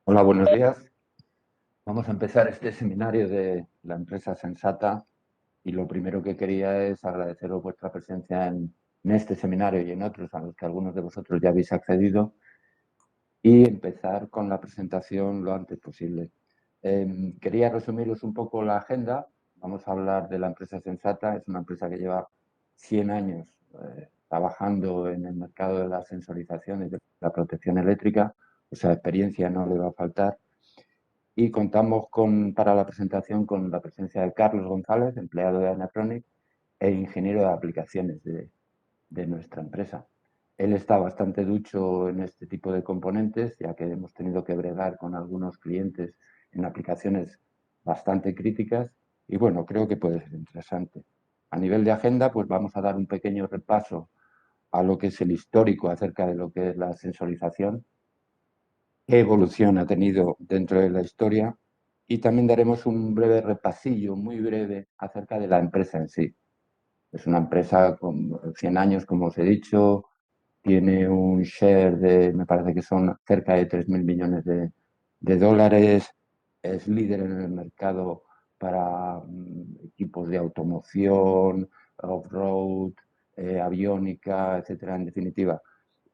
Hola, buenos días. Vamos a empezar este seminario de la empresa Sensata y lo primero que quería es agradeceros vuestra presencia en este seminario y en otros a los que algunos de vosotros ya habéis accedido y empezar con la presentación lo antes posible. Quería resumiros un poco la agenda. Vamos a hablar de la empresa Sensata. Es una empresa que lleva 100 años trabajando en el mercado de la sensorización y de la protección eléctrica. O sea, experiencia no le va a faltar. Y contamos para la presentación con la presencia de Carlos González, empleado de Anatronic e ingeniero de aplicaciones de nuestra empresa. Él está bastante ducho en este tipo de componentes, ya que hemos tenido que bregar con algunos clientes en aplicaciones bastante críticas y bueno, creo que puede ser interesante. A nivel de agenda, pues vamos a dar un pequeño repaso a lo que es el histórico acerca de lo que es la sensorización, qué evolución ha tenido dentro de la historia y también daremos un breve repasillo, muy breve, acerca de la empresa en sí. Es una empresa con 100 años, como os he dicho, tiene un share de, me parece que son cerca de 3.000 millones de dólares, es líder en el mercado para equipos de automoción, off-road, aviónica, etcétera. En definitiva,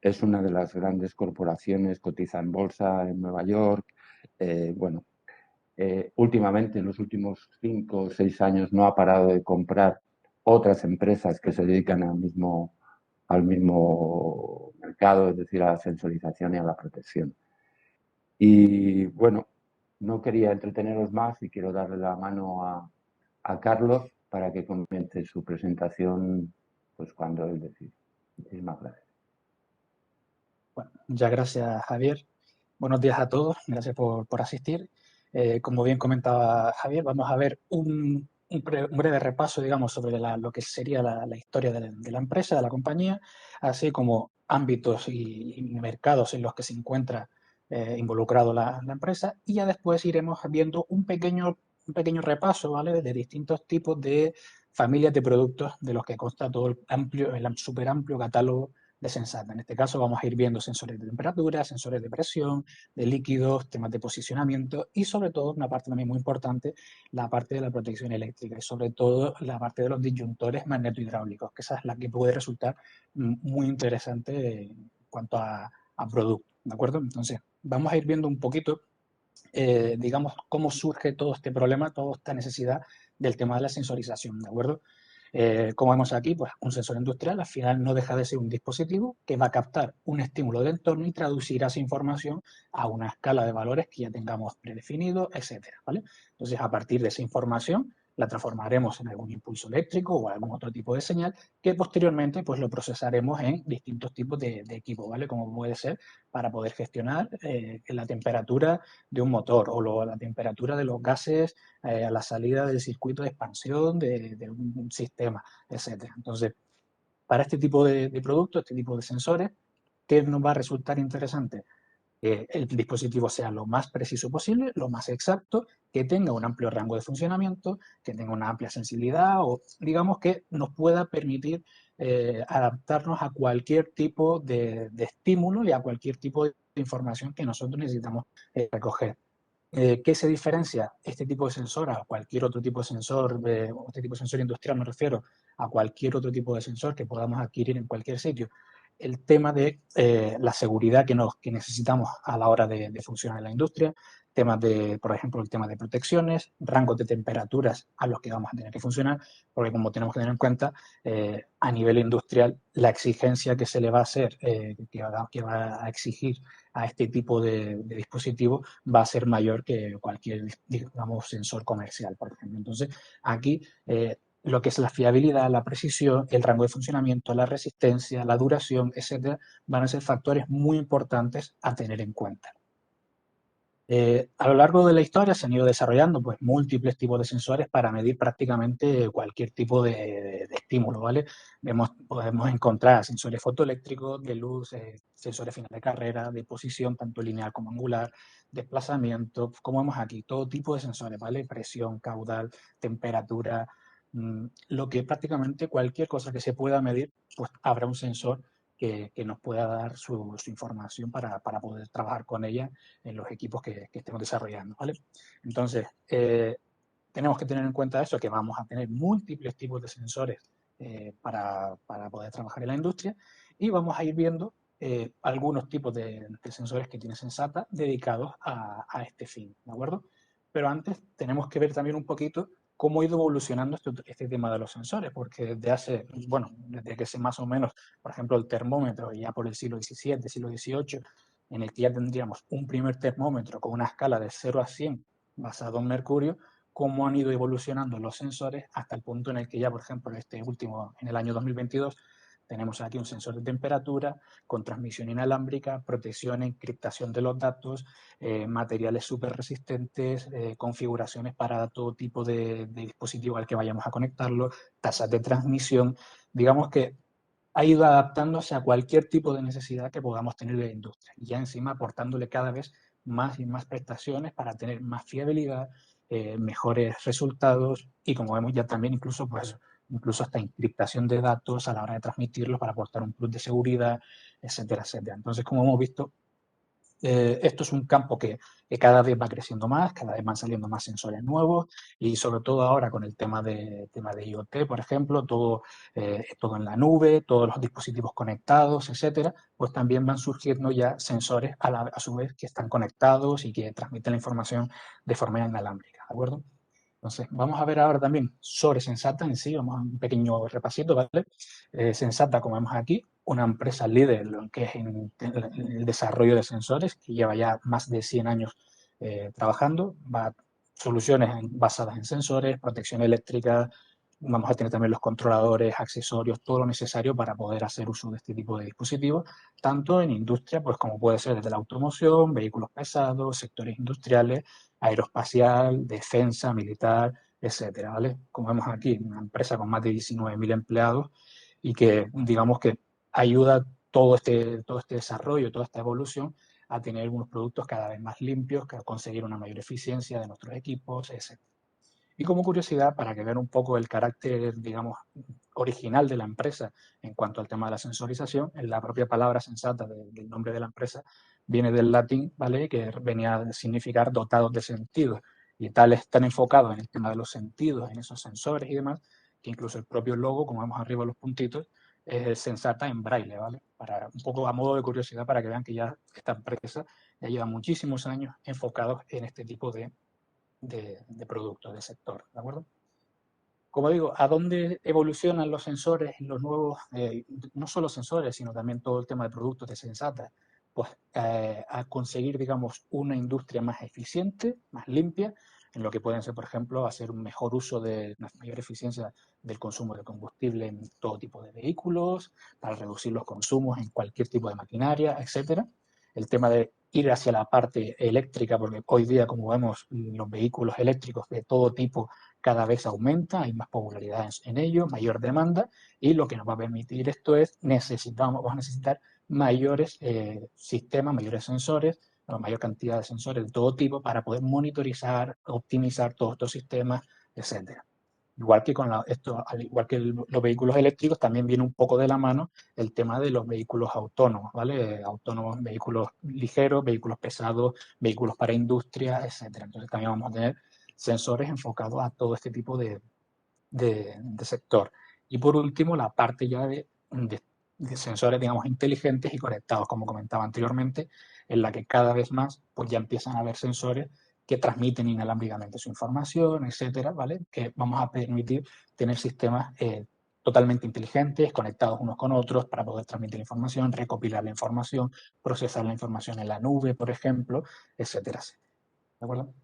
es una de las grandes corporaciones, cotiza en bolsa en Nueva York. Bueno, últimamente, en los últimos 5 o 6 años, no ha parado de comprar otras empresas que se dedican al mismo mercado, es decir, a la sensorización y a la protección. Y bueno, no quería entreteneros más y quiero darle la mano a Carlos para que comience su presentación pues cuando él decida. Muchísimas gracias. Bueno, muchas gracias, Javier. Buenos días a todos, gracias por asistir. Como bien comentaba Javier, vamos a ver un breve repaso, digamos, sobre lo que sería la historia de la empresa, de la compañía, así como ámbitos y mercados en los que se encuentra involucrado la empresa, y ya después iremos viendo un pequeño repaso, ¿vale?, de distintos tipos de familias de productos de los que consta todo el súper amplio catálogo de Sensata. En este caso vamos a ir viendo sensores de temperatura, sensores de presión, de líquidos, temas de posicionamiento y sobre todo, una parte también muy importante, la parte de la protección eléctrica y sobre todo la parte de los disyuntores magnetohidráulicos, que esa es la que puede resultar muy interesante en cuanto a producto, ¿de acuerdo? Entonces, vamos a ir viendo un poquito, digamos, cómo surge todo este problema, toda esta necesidad del tema de la sensorización, ¿de acuerdo? Como vemos aquí, pues un sensor industrial al final no deja de ser un dispositivo que va a captar un estímulo del entorno y traducir esa información a una escala de valores que ya tengamos predefinido, etcétera, ¿vale? Entonces, a partir de esa información, la transformaremos en algún impulso eléctrico o algún otro tipo de señal que posteriormente pues lo procesaremos en distintos tipos de equipos, ¿vale? Como puede ser para poder gestionar la temperatura de un motor o la temperatura de los gases a la salida del circuito de expansión de un sistema, etcétera. Entonces, para este tipo de productos, este tipo de sensores, ¿qué nos va a resultar interesante? Que el dispositivo sea lo más preciso posible, lo más exacto, que tenga un amplio rango de funcionamiento, que tenga una amplia sensibilidad o digamos que nos pueda permitir adaptarnos a cualquier tipo de estímulo y a cualquier tipo de información que nosotros necesitamos recoger. ¿Qué se diferencia este tipo de sensor a cualquier otro tipo de sensor, este tipo de sensor industrial me refiero, a cualquier otro tipo de sensor que podamos adquirir en cualquier sitio? El tema de la seguridad que necesitamos a la hora de funcionar en la industria, temas de, por ejemplo, el tema de protecciones, rangos de temperaturas a los que vamos a tener que funcionar, porque como tenemos que tener en cuenta, a nivel industrial, la exigencia que se le va a hacer, que va a exigir a este tipo de dispositivo va a ser mayor que cualquier, digamos, sensor comercial, por ejemplo. Entonces, aquí lo que es la fiabilidad, la precisión, el rango de funcionamiento, la resistencia, la duración, etcétera, van a ser factores muy importantes a tener en cuenta. A lo largo de la historia se han ido desarrollando pues, múltiples tipos de sensores para medir prácticamente cualquier tipo de estímulo, ¿vale? Podemos encontrar sensores fotoeléctricos, de luz, sensores final de carrera, de posición, tanto lineal como angular, desplazamiento, como vemos aquí, todo tipo de sensores, ¿vale? Presión, caudal, temperatura, lo que prácticamente cualquier cosa que se pueda medir, pues habrá un sensor que nos pueda dar su información para poder trabajar con ella en los equipos que estemos desarrollando, ¿vale? Entonces, tenemos que tener en cuenta eso, que vamos a tener múltiples tipos de sensores para poder trabajar en la industria, y vamos a ir viendo algunos tipos de sensores que tiene Sensata dedicados a este fin, ¿de acuerdo? Pero antes tenemos que ver también un poquito cómo ha ido evolucionando este tema de los sensores, porque desde que sé más o menos, por ejemplo, el termómetro, ya por el siglo XVII, siglo XVIII, en el que ya tendríamos un primer termómetro con una escala de 0 a 100 basado en mercurio, cómo han ido evolucionando los sensores hasta el punto en el que ya, por ejemplo, en el año 2022, tenemos aquí un sensor de temperatura con transmisión inalámbrica, protección e encriptación de los datos, materiales súper resistentes, configuraciones para todo tipo de dispositivo al que vayamos a conectarlo, tasas de transmisión. Digamos que ha ido adaptándose a cualquier tipo de necesidad que podamos tener de la industria, y ya encima aportándole cada vez más y más prestaciones para tener más fiabilidad, mejores resultados, y como vemos ya también incluso hasta encriptación de datos a la hora de transmitirlos para aportar un plus de seguridad, etcétera, etcétera. Entonces, como hemos visto, esto es un campo que cada vez va creciendo más, cada vez van saliendo más sensores nuevos, y sobre todo ahora con el tema de IoT, por ejemplo, todo en la nube, todos los dispositivos conectados, etcétera, pues también van surgiendo ya sensores a su vez que están conectados y que transmiten la información de forma inalámbrica, ¿de acuerdo? Entonces, vamos a ver ahora también sobre Sensata en sí, vamos a un pequeño repasito, ¿vale? Sensata, como vemos aquí, una empresa líder en lo que es en el desarrollo de sensores, que lleva ya más de 100 años trabajando, soluciones basadas en sensores, protección eléctrica, vamos a tener también los controladores, accesorios, todo lo necesario para poder hacer uso de este tipo de dispositivos, tanto en industria, pues como puede ser desde la automoción, vehículos pesados, sectores industriales, aeroespacial, defensa, militar, etcétera, ¿vale? Como vemos aquí, una empresa con más de 19.000 empleados, y que, digamos que ayuda todo este desarrollo, toda esta evolución a tener unos productos cada vez más limpios, a conseguir una mayor eficiencia de nuestros equipos, etcétera. Y como curiosidad, para que vean un poco el carácter, digamos, original de la empresa en cuanto al tema de la sensorización, en la propia palabra sensata del nombre de la empresa viene del latín, ¿vale? Que venía a significar dotados de sentidos. Y tal es tan enfocado en el tema de los sentidos, en esos sensores y demás, que incluso el propio logo, como vemos arriba los puntitos, es sensata en braille, ¿vale? Para un poco a modo de curiosidad, para que vean que ya esta empresa ya lleva muchísimos años enfocados en este tipo de productos, de sector, ¿de acuerdo? Como digo, ¿a dónde evolucionan los sensores, los nuevos, no solo sensores, sino también todo el tema de productos de Sensata? Pues a conseguir, digamos, una industria más eficiente, más limpia, en lo que pueden ser, por ejemplo, hacer un mejor uso de una mayor eficiencia del consumo de combustible en todo tipo de vehículos, para reducir los consumos en cualquier tipo de maquinaria, etcétera. El tema de ir hacia la parte eléctrica, porque hoy día, como vemos, los vehículos eléctricos de todo tipo cada vez aumenta, hay más popularidad en ello, mayor demanda, y lo que nos va a permitir esto es vamos a necesitar mayores sistemas, mayores sensores, una mayor cantidad de sensores de todo tipo para poder monitorizar, optimizar todos estos sistemas, etcétera. Igual que al igual que los vehículos eléctricos, también viene un poco de la mano el tema de los vehículos autónomos, ¿vale? Autónomos, vehículos ligeros, vehículos pesados, vehículos para industria, etcétera. Entonces también vamos a tener sensores enfocados a todo este tipo de sector. Y por último, la parte ya de sensores, digamos, inteligentes y conectados, como comentaba anteriormente, en la que cada vez más pues ya empiezan a haber sensores que transmiten inalámbricamente su información, etcétera, ¿vale? Que vamos a permitir tener sistemas totalmente inteligentes, conectados unos con otros para poder transmitir información, recopilar la información, procesar la información en la nube, por ejemplo, etcétera, etcétera. ¿De acuerdo?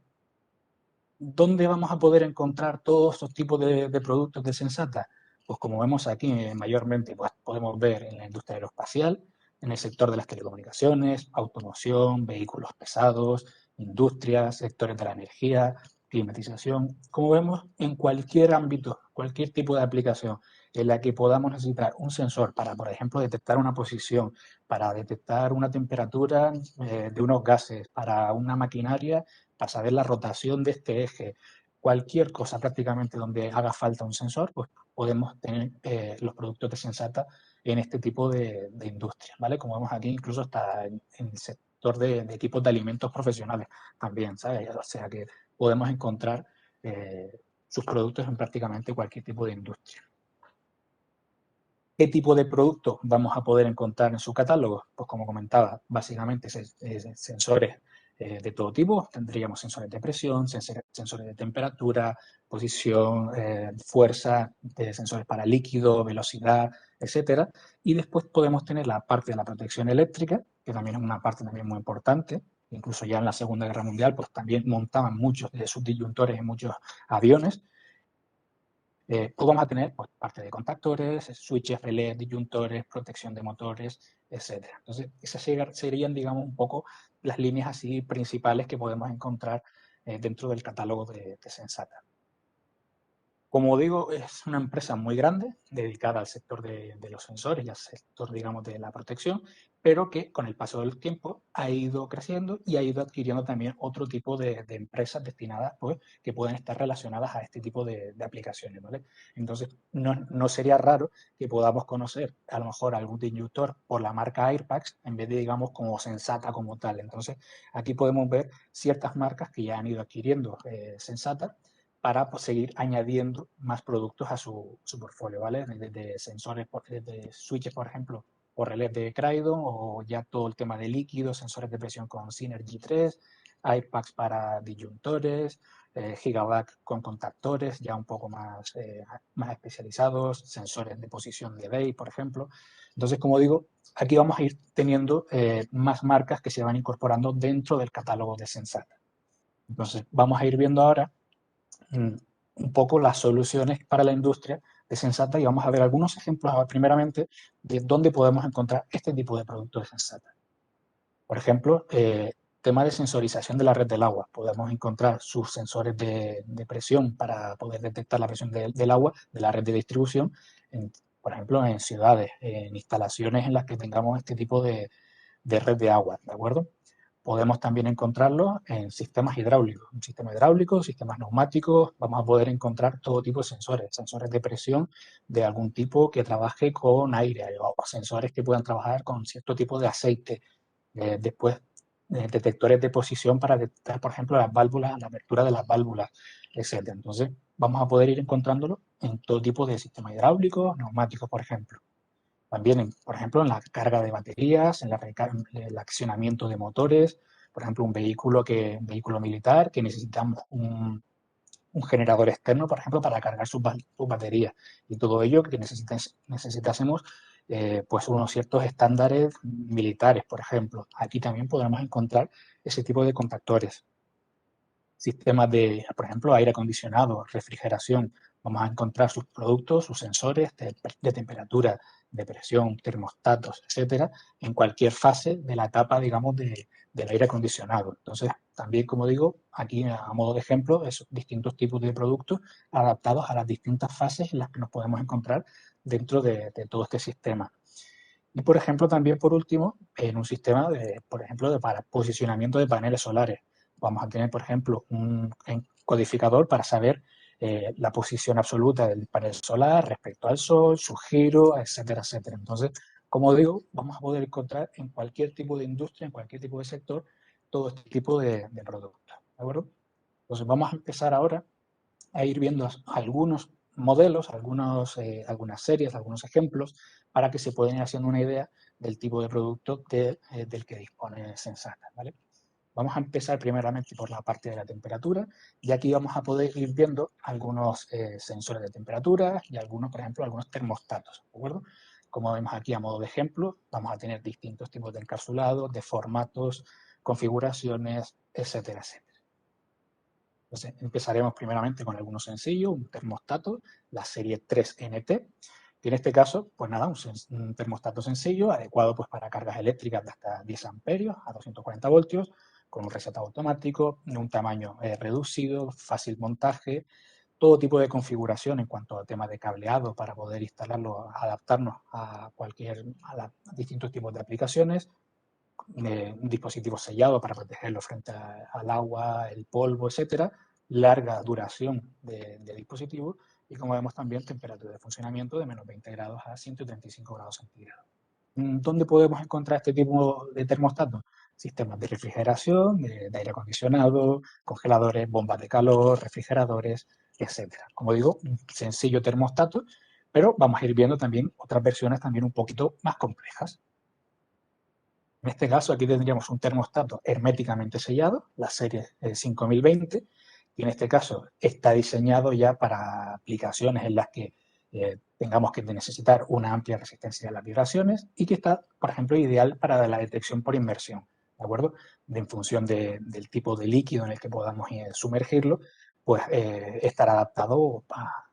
¿Dónde vamos a poder encontrar todos estos tipos de productos de Sensata? Pues como vemos aquí, mayormente pues, podemos ver en la industria aeroespacial, en el sector de las telecomunicaciones, automoción, vehículos pesados, industrias, sectores de la energía, climatización. Como vemos, en cualquier ámbito, cualquier tipo de aplicación en la que podamos necesitar un sensor para, por ejemplo, detectar una posición, para detectar una temperatura de unos gases, para una maquinaria, para saber la rotación de este eje, cualquier cosa prácticamente donde haga falta un sensor, pues podemos tener los productos de Sensata en este tipo de industrias, ¿vale? Como vemos aquí, incluso está en el sector de equipos de alimentos profesionales también, ¿sabes? O sea que podemos encontrar sus productos en prácticamente cualquier tipo de industria. ¿Qué tipo de productos vamos a poder encontrar en su catálogo? Pues como comentaba, básicamente sensores de todo tipo. Tendríamos sensores de presión, sensores de temperatura, posición, fuerza, sensores para líquido, velocidad, etcétera. Y después podemos tener la parte de la protección eléctrica, que también es una parte también muy importante. Incluso ya en la Segunda Guerra Mundial, pues también montaban muchos de sus disyuntores en muchos aviones. Pues vamos a tener pues, parte de contactores, switches, relés, disyuntores, protección de motores, etcétera. Entonces, esas serían, digamos, un poco las líneas así principales que podemos encontrar dentro del catálogo de Sensata. Como digo, es una empresa muy grande, dedicada al sector de los sensores y al sector, digamos, de la protección, pero que con el paso del tiempo ha ido creciendo y ha ido adquiriendo también otro tipo de empresas destinadas, pues, que pueden estar relacionadas a este tipo de aplicaciones, ¿vale? Entonces, no sería raro que podamos conocer a lo mejor algún disyuntor por la marca Airpax en vez de, digamos, como Sensata como tal. Entonces, aquí podemos ver ciertas marcas que ya han ido adquiriendo Sensata para pues, seguir añadiendo más productos a su portfolio, ¿vale? De sensores, de switches, por ejemplo, o relés de Crydon, o ya todo el tema de líquidos, sensores de presión con Synergy 3, iPads para disyuntores, Gigaback con contactores, ya un poco más especializados, sensores de posición de Bay, por ejemplo. Entonces, como digo, aquí vamos a ir teniendo más marcas que se van incorporando dentro del catálogo de Sensata. Entonces, vamos a ir viendo ahora un poco las soluciones para la industria de Sensata y vamos a ver algunos ejemplos primeramente de dónde podemos encontrar este tipo de productos de Sensata. Por ejemplo, tema de sensorización de la red del agua. Podemos encontrar sus sensores de presión para poder detectar la presión del agua de la red de distribución, por ejemplo, en ciudades, en instalaciones en las que tengamos este tipo de red de agua, ¿de acuerdo? Podemos también encontrarlo en sistemas hidráulicos, un sistema hidráulico, sistemas neumáticos, vamos a poder encontrar todo tipo de sensores, sensores de presión de algún tipo que trabaje con aire o sensores que puedan trabajar con cierto tipo de aceite. Después, detectores de posición para detectar, por ejemplo, las válvulas, la apertura de las válvulas, etc. Entonces, vamos a poder ir encontrándolo en todo tipo de sistemas hidráulicos, neumáticos, por ejemplo. También, por ejemplo, en la carga de baterías, en el accionamiento de motores, por ejemplo, un vehículo militar que necesitamos un generador externo, por ejemplo, para cargar sus baterías y todo ello que necesitásemos pues unos ciertos estándares militares, por ejemplo. Aquí también podremos encontrar ese tipo de contactores. Sistemas de, por ejemplo, aire acondicionado, refrigeración. Vamos a encontrar sus productos, sus sensores de temperatura, de presión, termostatos, etcétera, en cualquier fase de la etapa, digamos, del aire acondicionado. Entonces, también, como digo, aquí a modo de ejemplo, esos distintos tipos de productos adaptados a las distintas fases en las que nos podemos encontrar dentro de todo este sistema. Y, por ejemplo, también, por último, en un sistema, por ejemplo, para posicionamiento de paneles solares. Vamos a tener, por ejemplo, un codificador para saber la posición absoluta del panel solar respecto al sol, su giro, etcétera, etcétera. Entonces, como digo, vamos a poder encontrar en cualquier tipo de industria, en cualquier tipo de sector, todo este tipo de productos. ¿De acuerdo? Entonces, vamos a empezar ahora a ir viendo algunos modelos, algunas series, algunos ejemplos, para que se puedan ir haciendo una idea del tipo de producto del que dispone Sensata, ¿vale? Vamos a empezar primeramente por la parte de la temperatura y aquí vamos a poder ir viendo algunos sensores de temperatura y algunos, por ejemplo, algunos termostatos, ¿de acuerdo? Como vemos aquí a modo de ejemplo, vamos a tener distintos tipos de encapsulados, de formatos, configuraciones, etcétera, etcétera. Entonces, empezaremos primeramente con algunos sencillos, un termostato, la serie 3NT, que en este caso, pues nada, un termostato sencillo, adecuado pues para cargas eléctricas de hasta 10 amperios a 240 voltios, con un resetado automático, de un tamaño reducido, fácil montaje, todo tipo de configuración en cuanto al tema de cableado para poder instalarlo, adaptarnos a distintos tipos de aplicaciones, un dispositivo sellado para protegerlo frente al agua, el polvo, etcétera, larga duración de dispositivo Y como vemos también, temperatura de funcionamiento de menos 20 grados a 135 grados centígrados. ¿Dónde podemos encontrar este tipo de termostatos? Sistemas de refrigeración, de aire acondicionado, congeladores, bombas de calor, refrigeradores, etcétera. Como digo, un sencillo termostato, pero vamos a ir viendo también otras versiones también un poquito más complejas. En este caso, aquí tendríamos un termostato herméticamente sellado, la serie 5020, y en este caso está diseñado ya para aplicaciones en las que tengamos que necesitar una amplia resistencia a las vibraciones y que está, por ejemplo, ideal para la detección por inmersión, ¿de acuerdo? En función del tipo de líquido en el que podamos sumergirlo, pues estará adaptado a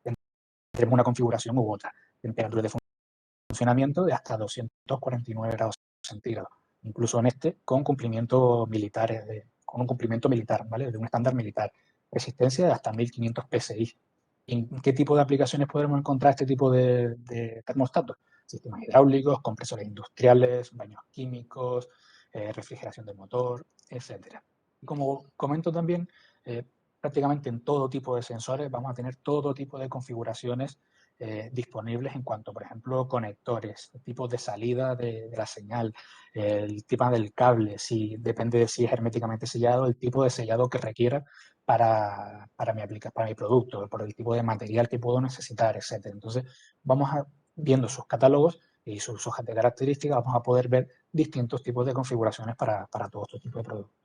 tendremos una configuración u otra. Temperatura de funcionamiento de hasta 249 grados centígrados, incluso en este con cumplimiento militares, con un cumplimiento militar, ¿vale? De un estándar militar. Resistencia de hasta 1500 PSI. ¿En qué tipo de aplicaciones podremos encontrar este tipo de termostatos? Sistemas hidráulicos, compresores industriales, baños químicos, refrigeración del motor, etcétera. Y como comento también, prácticamente en todo tipo de sensores vamos a tener todo tipo de configuraciones disponibles en cuanto, por ejemplo, conectores, tipos de salida de la señal, el tipo del cable, si depende de si es herméticamente sellado, el tipo de sellado que requiera para mi producto, por el tipo de material que puedo necesitar, etc. Entonces, viendo sus catálogos y sus hojas de características, vamos a poder ver distintos tipos de configuraciones para todos estos tipos de productos.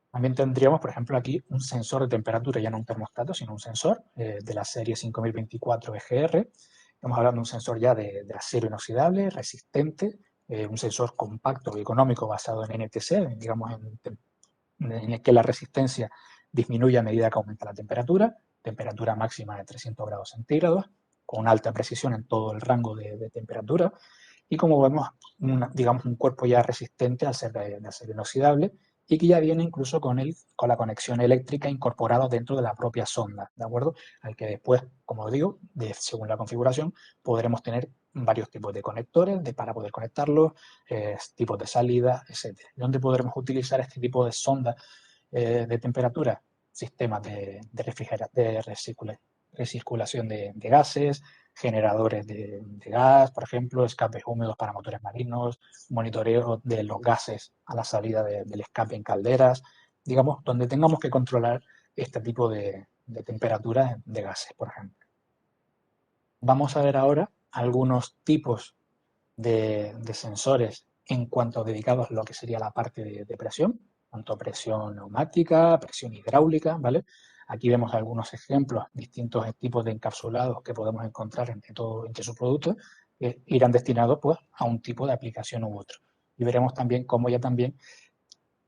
También tendríamos, por ejemplo, aquí un sensor de temperatura, ya no un termostato, sino un sensor de la serie 5024 EGR. Estamos hablando de un sensor ya de acero inoxidable, resistente, un sensor compacto y económico basado en NTC, digamos en el que la resistencia disminuye a medida que aumenta la temperatura máxima de 300 grados centígrados, con alta precisión en todo el rango de temperatura. Y como vemos, digamos un cuerpo ya resistente al ser de acero inoxidable, y que ya viene incluso con la conexión eléctrica incorporada dentro de la propia sonda, ¿de acuerdo? Al que después, como digo, según la configuración, podremos tener varios tipos de conectores para poder conectarlos, tipos de salida, etc. ¿Dónde podremos utilizar este tipo de sonda de temperatura? Sistemas de recirculación de gases, generadores de gas, por ejemplo, escapes húmedos para motores marinos, monitoreo de los gases a la salida del escape en calderas, digamos, donde tengamos que controlar este tipo de temperaturas de gases, por ejemplo. Vamos a ver ahora algunos tipos de sensores en cuanto dedicados a lo que sería la parte de presión, tanto presión neumática, presión hidráulica, ¿vale? Aquí vemos algunos ejemplos, distintos tipos de encapsulados que podemos encontrar entre sus productos, que irán destinados pues, a un tipo de aplicación u otro. Y veremos también cómo ya también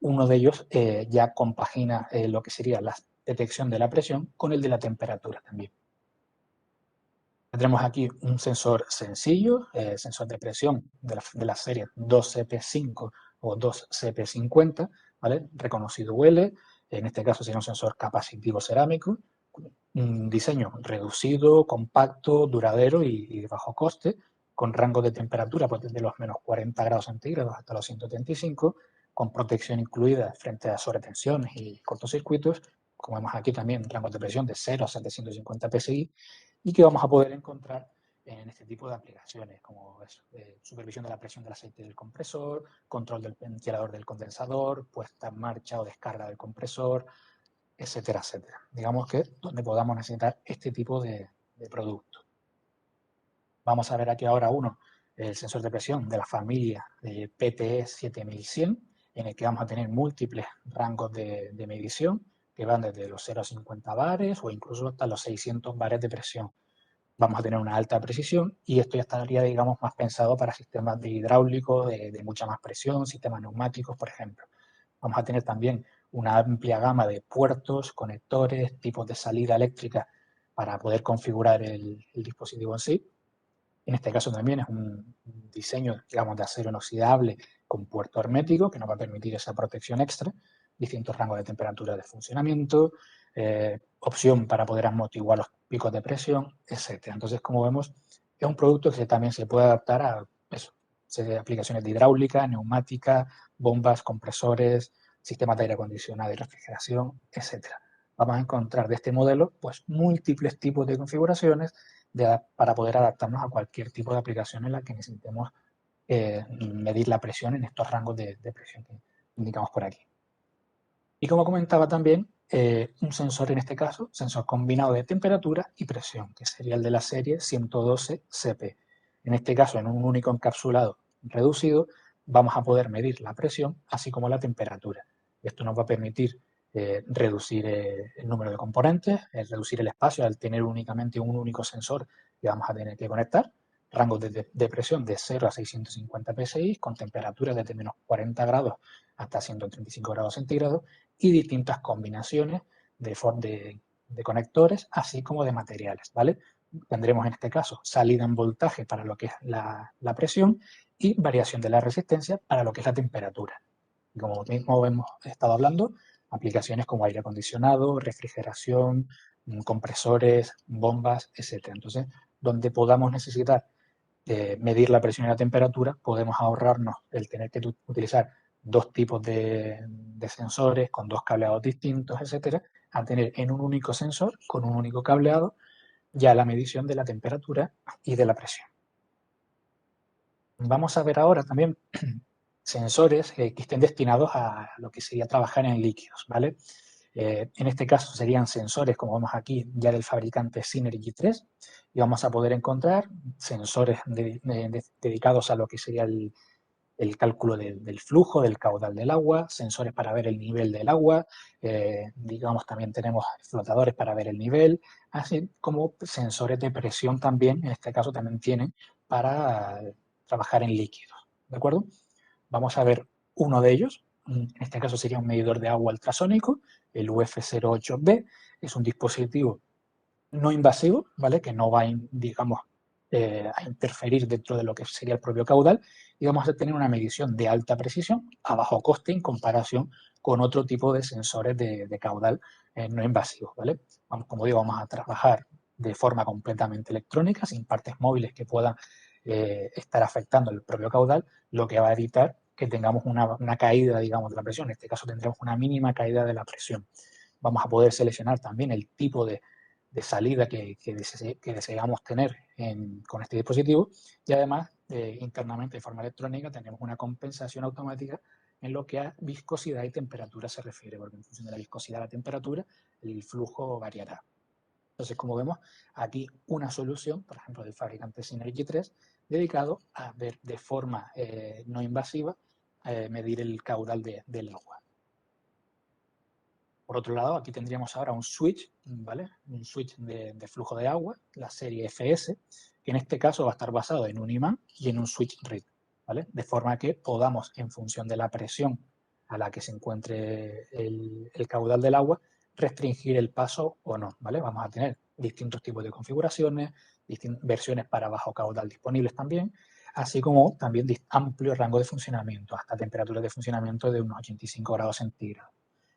uno de ellos ya compagina lo que sería la detección de la presión con el de la temperatura también. Tendremos aquí un sensor sencillo, sensor de presión de la serie 2CP5 o 2CP50, ¿vale? Reconocido UL, en este caso sería un sensor capacitivo cerámico, un diseño reducido, compacto, duradero y de bajo coste, con rango de temperatura pues, desde los menos 40 grados centígrados hasta los 135, con protección incluida frente a sobretensiones y cortocircuitos, como vemos aquí también rangos de presión de 0 a 750 PSI, y que vamos a poder encontrar en este tipo de aplicaciones, como supervisión de la presión del aceite del compresor, control del ventilador del condensador, puesta en marcha o descarga del compresor, etcétera, etcétera. Digamos que donde podamos necesitar este tipo de producto. Vamos a ver aquí ahora el sensor de presión de la familia de PTE 7100, en el que vamos a tener múltiples rangos de medición que van desde los 0 a 50 bares o incluso hasta los 600 bares de presión. Vamos a tener una alta precisión y esto ya estaría, digamos, más pensado para sistemas de hidráulico, de mucha más presión, sistemas neumáticos, por ejemplo. Vamos a tener también una amplia gama de puertos, conectores, tipos de salida eléctrica para poder configurar el dispositivo en sí. En este caso también es un diseño, digamos, de acero inoxidable con puerto hermético que nos va a permitir esa protección extra, distintos rangos de temperatura de funcionamiento, opción para poder amortiguar los picos de presión, etc. Entonces, como vemos, es un producto que también se puede adaptar a eso, aplicaciones de hidráulica, neumática, bombas, compresores, sistemas de aire acondicionado y refrigeración, etc. vamos a encontrar de este modelo pues múltiples tipos de configuraciones para poder adaptarnos a cualquier tipo de aplicación en la que necesitemos medir la presión en estos rangos de presión que indicamos por aquí. Y como comentaba también, un sensor en este caso, sensor combinado de temperatura y presión, que sería el de la serie 112 CP. En este caso, en un único encapsulado reducido, vamos a poder medir la presión así como la temperatura. Esto nos va a permitir reducir el número de componentes, reducir el espacio al tener únicamente un único sensor que vamos a tener que conectar, rangos de presión de 0 a 650 psi, con temperaturas desde menos 40 grados hasta 135 grados centígrados, y distintas combinaciones de conectores, así como de materiales, ¿vale? Tendremos en este caso salida en voltaje para lo que es la presión y variación de la resistencia para lo que es la temperatura. Y como mismo hemos estado hablando, aplicaciones como aire acondicionado, refrigeración, compresores, bombas, etc. Entonces, donde podamos necesitar medir la presión y la temperatura, podemos ahorrarnos el tener que utilizar dos tipos de sensores con dos cableados distintos, etcétera, a tener en un único sensor, con un único cableado, ya la medición de la temperatura y de la presión. Vamos a ver ahora también sensores que estén destinados a lo que sería trabajar en líquidos, ¿vale? En este caso serían sensores, como vemos aquí, ya del fabricante Synergy 3, y vamos a poder encontrar sensores dedicados a lo que sería el cálculo del flujo, del caudal del agua, sensores para ver el nivel del agua, digamos también tenemos flotadores para ver el nivel, así como sensores de presión también, en este caso también tienen para trabajar en líquidos, ¿de acuerdo? Vamos a ver uno de ellos, en este caso sería un medidor de agua ultrasónico, el UF08B, es un dispositivo no invasivo, ¿vale? Que no va, digamos, a interferir dentro de lo que sería el propio caudal, y vamos a tener una medición de alta precisión a bajo coste en comparación con otro tipo de sensores de caudal no invasivos, ¿vale? Vamos, como digo, vamos a trabajar de forma completamente electrónica, sin partes móviles que puedan estar afectando el propio caudal, lo que va a evitar que tengamos una caída, digamos, de la presión. En este caso tendremos una mínima caída de la presión. Vamos a poder seleccionar también el tipo de salida que deseamos tener con este dispositivo, y además internamente de forma electrónica tenemos una compensación automática en lo que a viscosidad y temperatura se refiere, porque en función de la viscosidad y la temperatura el flujo variará. Entonces, como vemos, aquí una solución, por ejemplo, del fabricante Synergy 3, dedicado a ver de forma no invasiva medir el caudal del agua. Por otro lado, aquí tendríamos ahora un switch, ¿vale? Un switch de flujo de agua, la serie FS, que en este caso va a estar basado en un imán y en un switch RID, ¿vale? De forma que podamos, en función de la presión a la que se encuentre el caudal del agua, restringir el paso o no, ¿vale? Vamos a tener distintos tipos de configuraciones, versiones para bajo caudal disponibles también, así como también amplio rango de funcionamiento, hasta temperaturas de funcionamiento de unos 85 grados centígrados.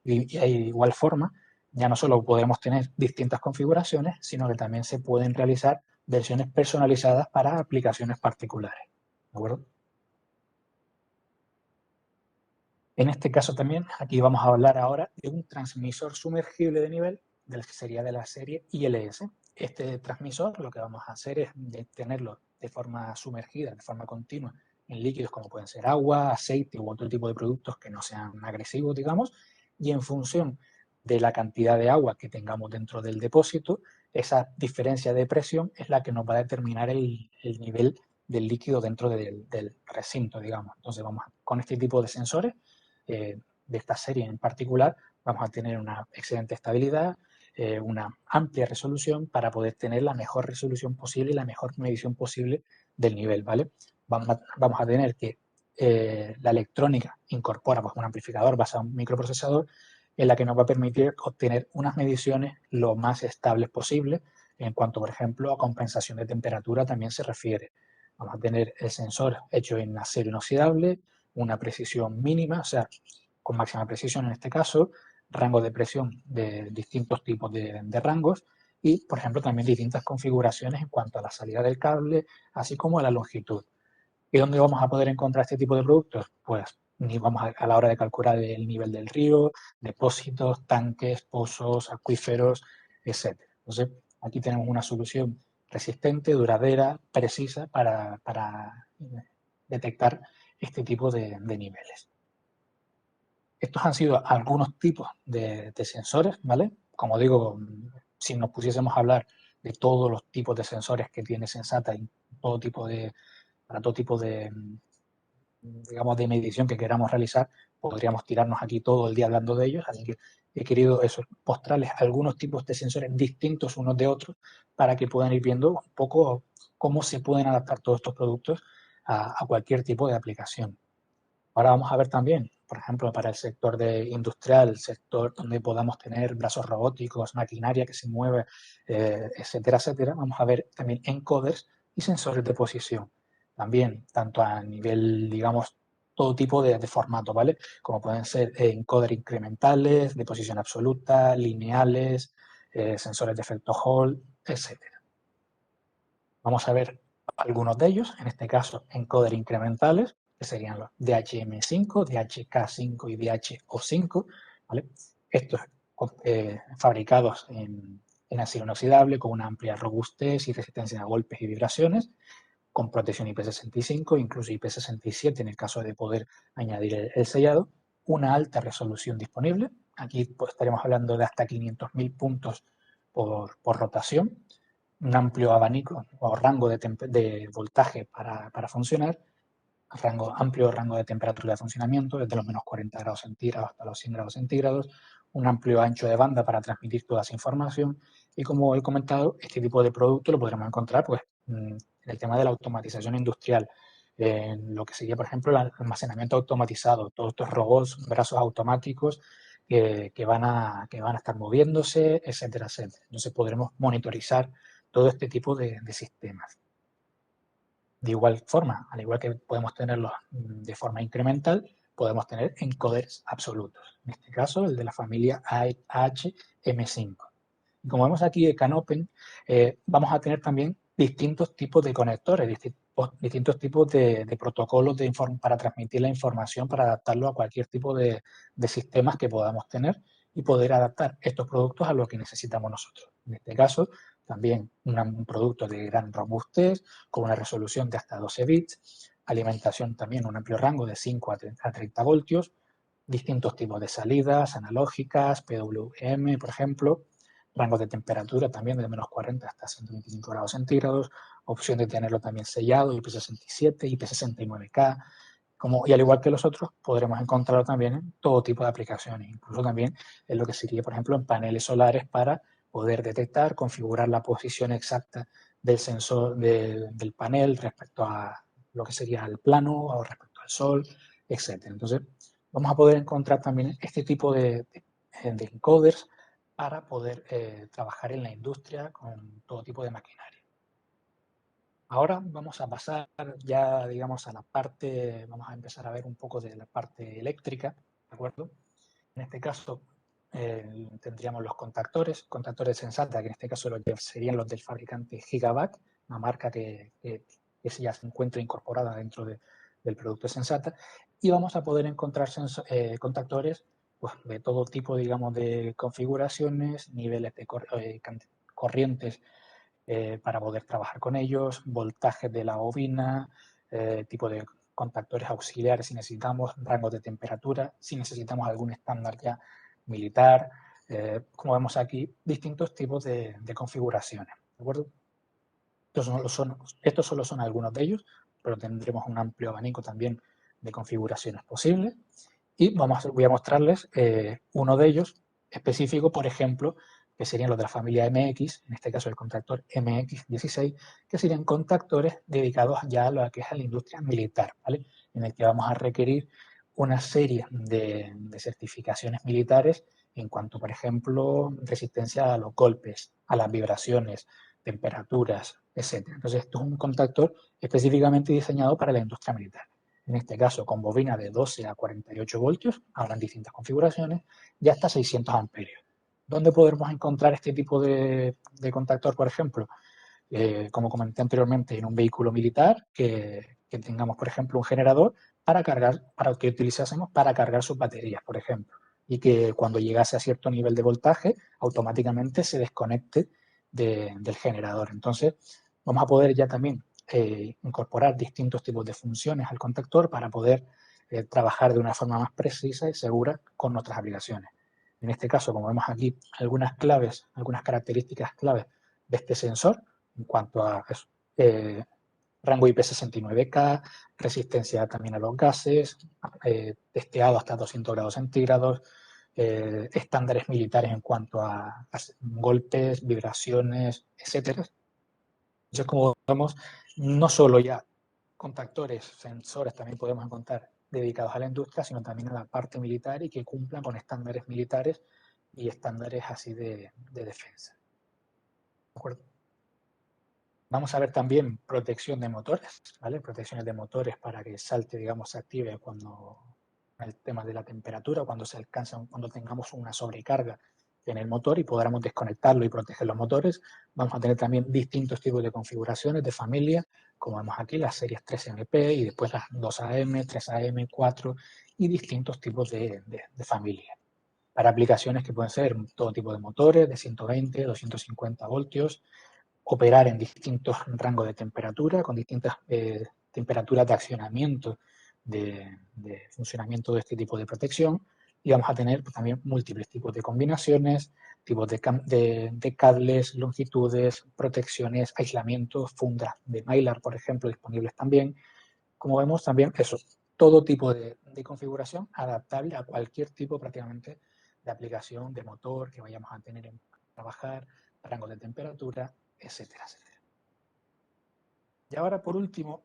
Y de igual forma, ya no solo podemos tener distintas configuraciones, sino que también se pueden realizar versiones personalizadas para aplicaciones particulares. ¿De acuerdo? En este caso también, aquí vamos a hablar ahora de un transmisor sumergible de nivel, del que sería de la serie ILS. Este transmisor lo que vamos a hacer es tenerlo de forma sumergida, de forma continua, en líquidos como pueden ser agua, aceite u otro tipo de productos que no sean agresivos, digamos, y en función de la cantidad de agua que tengamos dentro del depósito, esa diferencia de presión es la que nos va a determinar el nivel del líquido dentro del recinto, digamos. Entonces, con este tipo de sensores de esta serie en particular, vamos a tener una excelente estabilidad, una amplia resolución para poder tener la mejor resolución posible y la mejor medición posible del nivel, ¿vale? Vamos a tener que la electrónica incorpora pues, un amplificador basado en un microprocesador en la que nos va a permitir obtener unas mediciones lo más estables posible en cuanto, por ejemplo, a compensación de temperatura también se refiere. Vamos a tener el sensor hecho en acero inoxidable, una precisión mínima, o sea, con máxima precisión en este caso, rango de presión de distintos tipos de rangos y, por ejemplo, también distintas configuraciones en cuanto a la salida del cable, así como a la longitud. ¿Y dónde vamos a poder encontrar este tipo de productos? Pues ni vamos a la hora de calcular el nivel del río, depósitos, tanques, pozos, acuíferos, etcétera. Entonces, aquí tenemos una solución resistente, duradera, precisa para detectar este tipo de niveles. Estos han sido algunos tipos de sensores, ¿vale? Como digo, si nos pusiésemos a hablar de todos los tipos de sensores que tiene Sensata y todo tipo para todo tipo digamos, de medición que queramos realizar, podríamos tirarnos aquí todo el día hablando de ellos, así que he querido eso, mostrarles algunos tipos de sensores distintos unos de otros para que puedan ir viendo un poco cómo se pueden adaptar todos estos productos a cualquier tipo de aplicación. Ahora vamos a ver también, por ejemplo, para el sector industrial, el sector donde podamos tener brazos robóticos, maquinaria que se mueve, etcétera, etcétera. Vamos a ver también encoders y sensores de posición. También, tanto a nivel, digamos, todo tipo de formato, ¿vale? Como pueden ser encoders incrementales, de posición absoluta, lineales, sensores de efecto Hall, etcétera. Vamos a ver algunos de ellos, en este caso encoder incrementales, que serían los DHM5, DHK5 y DHO5, ¿vale? Estos fabricados en acero inoxidable con una amplia robustez y resistencia a golpes y vibraciones, con protección IP65, incluso IP67 en el caso de poder añadir el sellado, una alta resolución disponible. Aquí pues, estaremos hablando de hasta 500.000 puntos por rotación, un amplio abanico o rango de voltaje para funcionar, amplio rango de temperatura de funcionamiento, desde los menos 40 grados centígrados hasta los 100 grados centígrados, un amplio ancho de banda para transmitir toda esa información y, como he comentado, este tipo de producto lo podremos encontrar pues, en el tema de la automatización industrial, en lo que sería, por ejemplo, el almacenamiento automatizado, todos estos robots, brazos automáticos que van a estar moviéndose, etcétera, etcétera. Entonces podremos monitorizar todo este tipo de sistemas. De igual forma, al igual que podemos tenerlos de forma incremental, podemos tener encoders absolutos. En este caso, el de la familia HM5. Y como vemos aquí de Canopen, vamos a tener también distintos tipos de conectores, distintos tipos de protocolos para transmitir la información, para adaptarlo a cualquier tipo de sistemas que podamos tener y poder adaptar estos productos a lo que necesitamos nosotros. En este caso, también un producto de gran robustez, con una resolución de hasta 12 bits, alimentación también un amplio rango de 5 a 30 voltios, distintos tipos de salidas analógicas, PWM, por ejemplo, rangos de temperatura también de menos 40 hasta 125 grados centígrados, opción de tenerlo también sellado, IP67, IP69K, y al igual que los otros, podremos encontrarlo también en todo tipo de aplicaciones, incluso también en lo que sería, por ejemplo, en paneles solares para poder detectar, configurar la posición exacta del sensor del panel respecto a lo que sería el plano o respecto al sol, etc. Entonces, vamos a poder encontrar también este tipo de encoders para poder trabajar en la industria con todo tipo de maquinaria. Ahora vamos a pasar ya, digamos, a la parte, vamos a empezar a ver un poco de la parte eléctrica, ¿de acuerdo? En este caso tendríamos los contactores Sensata, que en este caso serían los del fabricante Gigavac, una marca que ya se encuentra incorporada dentro del producto Sensata, y vamos a poder encontrar contactores pues, de todo tipo, digamos, de configuraciones, niveles de corrientes para poder trabajar con ellos, voltaje de la bobina, tipo de contactores auxiliares si necesitamos, rangos de temperatura, si necesitamos algún estándar ya militar, como vemos aquí, distintos tipos de configuraciones, ¿de acuerdo? Estos solo son algunos de ellos, pero tendremos un amplio abanico también de configuraciones posibles y voy a mostrarles uno de ellos específico, por ejemplo, que serían los de la familia MX, en este caso el contactor MX16, que serían contactores dedicados ya a lo que es a la industria militar, ¿vale? En el que vamos a requerir una serie de certificaciones militares en cuanto, por ejemplo, resistencia a los golpes, a las vibraciones, temperaturas, etc. Entonces, esto es un contactor específicamente diseñado para la industria militar. En este caso, con bobina de 12 a 48 voltios, habrán distintas configuraciones, y hasta 600 amperios. ¿Dónde podremos encontrar este tipo de contactor, por ejemplo? Como comenté anteriormente, en un vehículo militar que tengamos, por ejemplo, un generador para que utilizásemos para cargar sus baterías, por ejemplo, y que cuando llegase a cierto nivel de voltaje automáticamente se desconecte del generador. Entonces vamos a poder ya también incorporar distintos tipos de funciones al contactor para poder trabajar de una forma más precisa y segura con nuestras aplicaciones. En este caso, como vemos aquí, algunas claves, algunas características claves de este sensor en cuanto a eso, rango IP69K, resistencia también a los gases, testeado hasta 200 grados centígrados, estándares militares en cuanto a golpes, vibraciones, etcétera. Entonces, como vemos, no solo ya contactores, sensores también podemos encontrar dedicados a la industria, sino también a la parte militar y que cumplan con estándares militares y estándares así de defensa. ¿De acuerdo? Vamos a ver también protección de motores, ¿vale? Protecciones de motores para que salte, digamos, se active cuando el tema de la temperatura, cuando se alcanza, cuando tengamos una sobrecarga en el motor y podamos desconectarlo y proteger los motores. Vamos a tener también distintos tipos de configuraciones de familia, como vemos aquí, las series 3MP y después las 2AM, 3AM, 4 y distintos tipos de familia. Para aplicaciones que pueden ser todo tipo de motores, de 120, 250 voltios, operar en distintos rangos de temperatura, con distintas temperaturas de accionamiento, de funcionamiento de este tipo de protección, y vamos a tener pues, también múltiples tipos de combinaciones, tipos de cables, longitudes, protecciones, aislamientos, fundas de Mylar, por ejemplo, disponibles también. Como vemos también eso, todo tipo de configuración adaptable a cualquier tipo prácticamente de aplicación, de motor que vayamos a tener en trabajar, rango de temperatura, etcétera, etcétera. Y ahora, por último,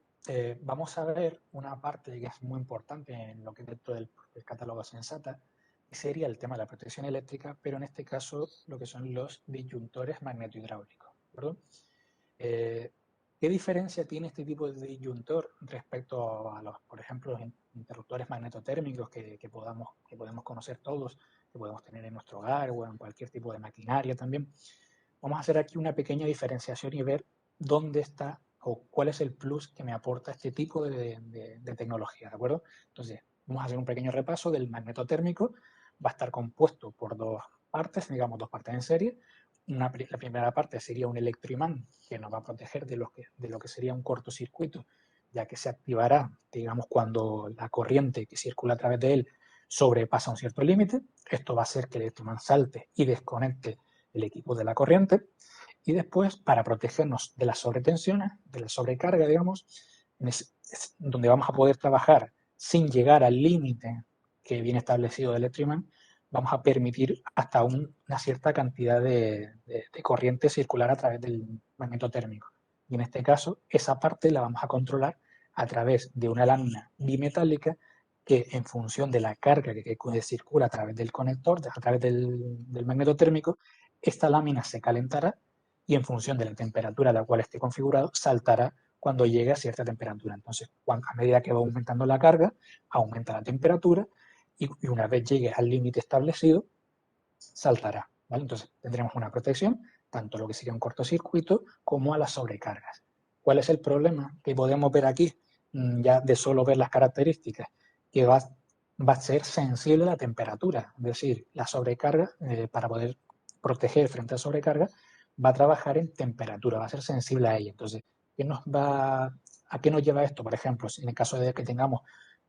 vamos a ver una parte que es muy importante en lo que es dentro del catálogo Sensata, que sería el tema de la protección eléctrica, pero en este caso lo que son los disyuntores magnetohidráulicos. ¿Qué diferencia tiene este tipo de disyuntor respecto a los, por ejemplo, los interruptores magnetotérmicos que podemos conocer todos, que podemos tener en nuestro hogar o en cualquier tipo de maquinaria también? Vamos a hacer aquí una pequeña diferenciación y ver dónde está o cuál es el plus que me aporta este tipo de tecnología, ¿de acuerdo? Entonces, vamos a hacer un pequeño repaso del magnetotérmico. Va a estar compuesto por dos partes, digamos dos partes en serie. La primera parte sería un electroimán que nos va a proteger de lo que sería un cortocircuito, ya que se activará, digamos, cuando la corriente que circula a través de él sobrepasa un cierto límite. Esto va a hacer que el electroimán salte y desconecte el equipo de la corriente. Y después, para protegernos de las sobretensiones, de la sobrecarga, digamos, donde vamos a poder trabajar sin llegar al límite que viene establecido del electroimán, vamos a permitir hasta una cierta cantidad de corriente circular a través del magneto térmico. Y en este caso, esa parte la vamos a controlar a través de una lámina bimetálica que en función de la carga que circula a través del conector, a través del magneto térmico, esta lámina se calentará y en función de la temperatura a la cual esté configurado, saltará cuando llegue a cierta temperatura. Entonces, a medida que va aumentando la carga, aumenta la temperatura y una vez llegue al límite establecido, saltará. ¿Vale? Entonces, tendremos una protección, tanto lo que sería un cortocircuito como a las sobrecargas. ¿Cuál es el problema que podemos ver aquí? Ya de solo ver las características, que va a ser sensible a la temperatura. Es decir, la sobrecarga, para poder proteger frente a sobrecarga, va a trabajar en temperatura, va a ser sensible a ella. Entonces, ¿a qué nos lleva esto? Por ejemplo, si en el caso de que tengamos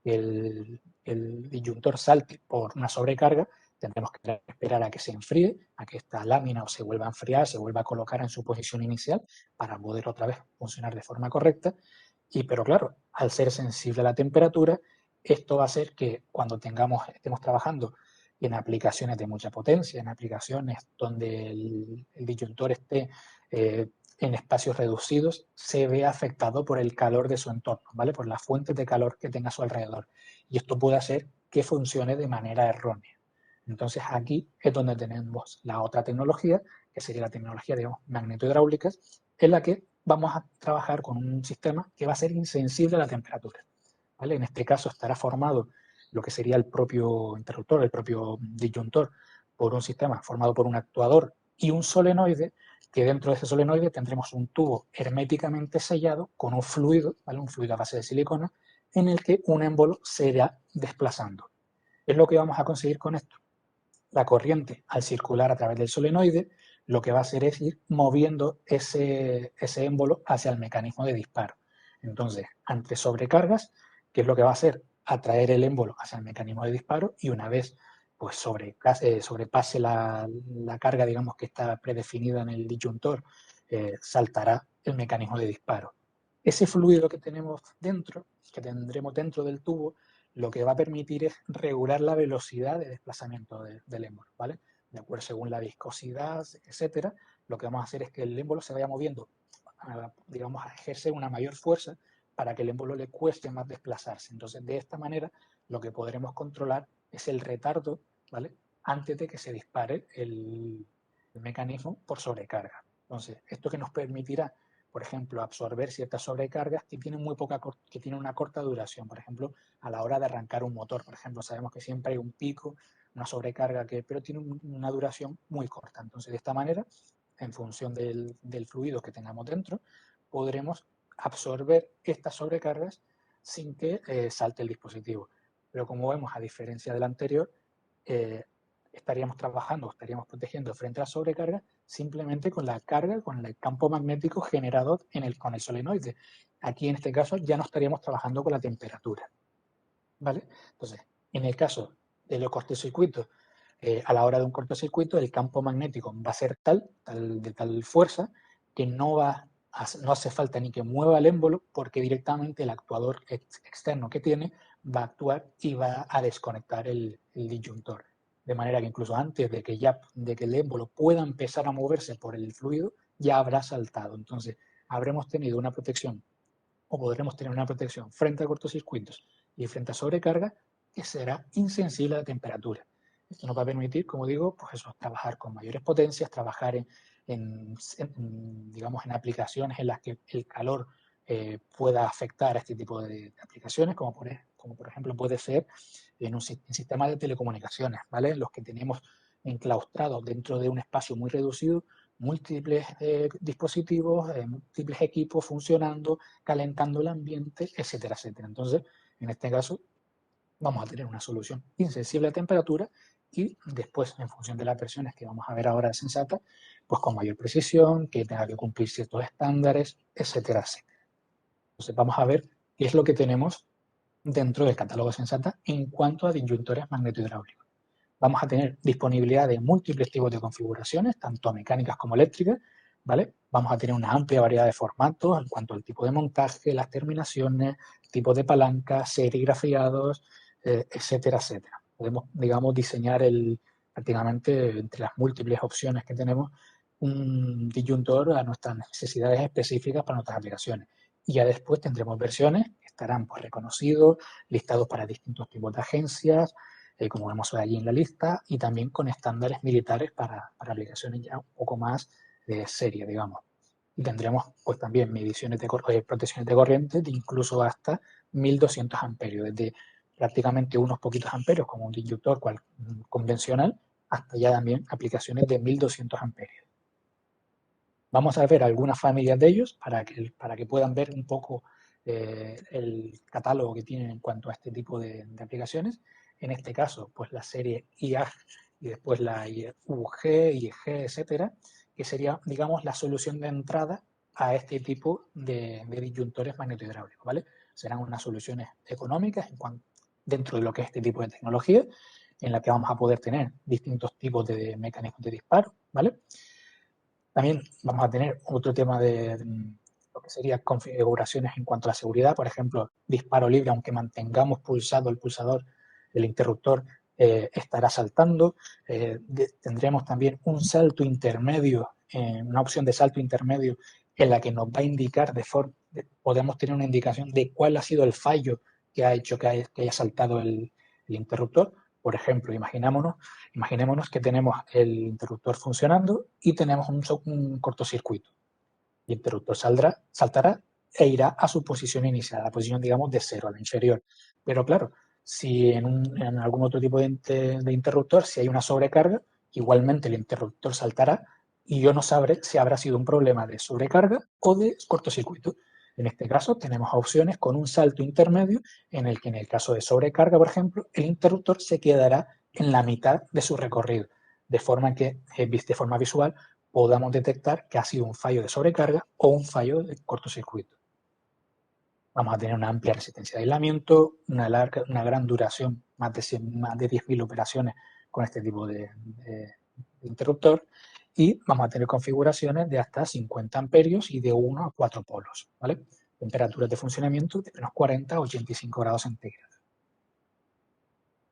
el disyuntor salte por una sobrecarga, tendremos que esperar a que se enfríe, a que esta lámina se vuelva a enfriar, se vuelva a colocar en su posición inicial para poder otra vez funcionar de forma correcta. Pero claro, al ser sensible a la temperatura, esto va a hacer que cuando estemos trabajando en aplicaciones de mucha potencia, en aplicaciones donde el disyuntor esté en espacios reducidos, se vea afectado por el calor de su entorno, ¿vale? Por las fuentes de calor que tenga a su alrededor. Y esto puede hacer que funcione de manera errónea. Entonces aquí es donde tenemos la otra tecnología, que sería la tecnología, digamos, magnetohidráulica, en la que vamos a trabajar con un sistema que va a ser insensible a la temperatura. ¿Vale? En este caso estará formado lo que sería el propio interruptor, el propio disyuntor, por un sistema formado por un actuador y un solenoide, que dentro de ese solenoide tendremos un tubo herméticamente sellado con un fluido, ¿vale? Un fluido a base de silicona, en el que un émbolo se irá desplazando. Es lo que vamos a conseguir con esto. La corriente, al circular a través del solenoide, lo que va a hacer es ir moviendo ese émbolo hacia el mecanismo de disparo. Entonces, ante sobrecargas, ¿qué es lo que va a hacer? Atraer el émbolo hacia el mecanismo de disparo y una vez pues sobrepase la carga, digamos, que está predefinida en el disyuntor, saltará el mecanismo de disparo. Ese fluido que tenemos dentro, que tendremos dentro del tubo, lo que va a permitir es regular la velocidad de desplazamiento del émbolo, ¿vale? De acuerdo según la viscosidad, etcétera, lo que vamos a hacer es que el émbolo se vaya moviendo, digamos, a ejercer una mayor fuerza para que el émbolo le cueste más desplazarse. Entonces, de esta manera, lo que podremos controlar es el retardo, ¿vale? Antes de que se dispare el mecanismo por sobrecarga. Entonces, esto que nos permitirá, por ejemplo, absorber ciertas sobrecargas que tienen que tienen una corta duración. Por ejemplo, a la hora de arrancar un motor, por ejemplo, sabemos que siempre hay un pico, una sobrecarga, pero tiene una duración muy corta. Entonces, de esta manera, en función del fluido que tengamos dentro, podremos absorber estas sobrecargas sin que salte el dispositivo. Pero como vemos, a diferencia del anterior, estaríamos trabajando, estaríamos protegiendo frente a la sobrecarga simplemente con la carga, con el campo magnético generado con el solenoide. Aquí, en este caso, ya no estaríamos trabajando con la temperatura, ¿vale? Entonces, en el caso de los cortocircuitos, a la hora de un cortocircuito, el campo magnético va a ser de tal fuerza, que no hace falta ni que mueva el émbolo, porque directamente el actuador externo que tiene va a actuar y va a desconectar el disyuntor. De manera que incluso antes de que el émbolo pueda empezar a moverse por el fluido, ya habrá saltado. Entonces, habremos tenido una protección, o podremos tener una protección frente a cortocircuitos y frente a sobrecarga, que será insensible a la temperatura. Esto nos va a permitir, como digo, pues eso, trabajar con mayores potencias, trabajar digamos, en aplicaciones en las que el calor pueda afectar a este tipo de aplicaciones, como por ejemplo puede ser en sistemas de telecomunicaciones, ¿vale? Los que tenemos enclaustrados dentro de un espacio muy reducido, múltiples dispositivos, múltiples equipos funcionando, calentando el ambiente, etcétera, etcétera. Entonces, en este caso, vamos a tener una solución insensible a temperatura y después, en función de las versiones que vamos a ver ahora de Sensata, pues con mayor precisión, que tenga que cumplir ciertos estándares, etcétera, etcétera. Entonces, vamos a ver qué es lo que tenemos dentro del catálogo de Sensata en cuanto a disyuntores magnetohidráulicos. Vamos a tener disponibilidad de múltiples tipos de configuraciones, tanto mecánicas como eléctricas, ¿vale? Vamos a tener una amplia variedad de formatos en cuanto al tipo de montaje, las terminaciones, tipos de palancas, serigrafiados, etcétera, etcétera. Podemos, digamos, diseñar prácticamente entre las múltiples opciones que tenemos un disyuntor a nuestras necesidades específicas para nuestras aplicaciones. Y ya después tendremos versiones que estarán pues, reconocidos, listados para distintos tipos de agencias, como vemos allí en la lista, y también con estándares militares para aplicaciones ya un poco más de serie, digamos. Y tendremos pues también mediciones de protecciones de corriente de incluso hasta 1200 amperios, desde prácticamente unos poquitos amperios, como un disyuntor convencional, hasta ya también aplicaciones de 1200 amperios. Vamos a ver algunas familias de ellos para que puedan ver un poco el catálogo que tienen en cuanto a este tipo de aplicaciones. En este caso, pues la serie IAG y después la UG, IEG, etcétera, que sería, digamos, la solución de entrada a este tipo de disyuntores magnetohidráulicos, ¿vale? Serán unas soluciones económicas dentro de lo que es este tipo de tecnología, en la que vamos a poder tener distintos tipos de mecanismos de disparo, ¿vale? También vamos a tener otro tema de lo que serían configuraciones en cuanto a la seguridad, por ejemplo, disparo libre, aunque mantengamos pulsado el pulsador, el interruptor estará saltando. Tendremos también un salto intermedio, una opción de salto intermedio en la que nos va a indicar podemos tener una indicación de cuál ha sido el fallo que ha hecho que haya saltado el interruptor. Por ejemplo, imaginémonos que tenemos el interruptor funcionando y tenemos un cortocircuito. El interruptor saltará e irá a su posición inicial, a la posición, digamos, de 0, a la inferior. Pero claro, si en algún otro tipo de interruptor, si hay una sobrecarga, igualmente el interruptor saltará y yo no sabré si habrá sido un problema de sobrecarga o de cortocircuito. En este caso tenemos opciones con un salto intermedio en el que en el caso de sobrecarga, por ejemplo, el interruptor se quedará en la mitad de su recorrido, de forma que de forma visual podamos detectar que ha sido un fallo de sobrecarga o un fallo de cortocircuito. Vamos a tener una amplia resistencia de aislamiento, una gran duración, más de 10.000 operaciones con este tipo de interruptor, y vamos a tener configuraciones de hasta 50 amperios y de 1 a 4 polos, ¿vale? Temperaturas de funcionamiento de menos 40 a 85 grados centígrados.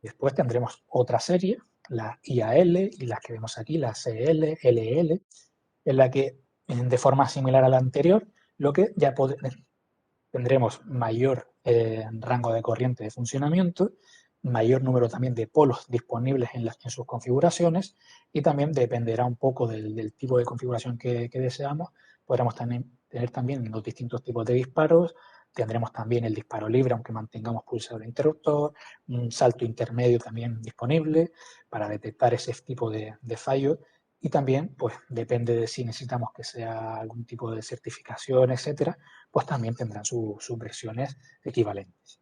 Después tendremos otra serie, la IAL y las que vemos aquí, la CL, LL, en la que de forma similar a la anterior, lo que ya tendremos mayor rango de corriente de funcionamiento, mayor número también de polos disponibles en sus configuraciones, y también dependerá un poco del tipo de configuración que deseamos. Podremos tener también los distintos tipos de disparos, tendremos también el disparo libre, aunque mantengamos pulsado el interruptor, un salto intermedio también disponible para detectar ese tipo de fallo. Y también, pues depende de si necesitamos que sea algún tipo de certificación, etcétera, pues también tendrán sus versiones equivalentes.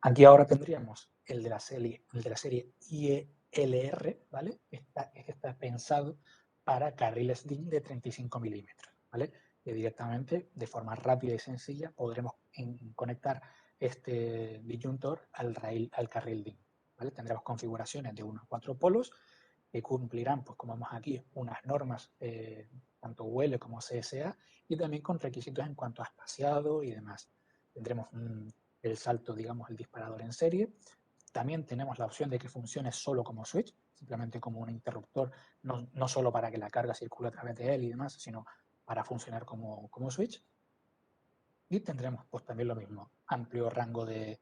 Aquí ahora tendríamos el de la serie IELR, ¿vale? Está pensado para carriles DIN de 35 milímetros, ¿vale? Que directamente, de forma rápida y sencilla, podremos conectar este disyuntor al carril DIN, ¿vale? Tendremos configuraciones de 1 a 4 polos que cumplirán, pues como vemos aquí, unas normas tanto UL como CSA, y también con requisitos en cuanto a espaciado y demás. Tendremos el salto, digamos, el disparador en serie. También tenemos la opción de que funcione solo como switch, simplemente como un interruptor, no solo para que la carga circule a través de él y demás, sino para funcionar como switch. Y tendremos pues también lo mismo, amplio rango de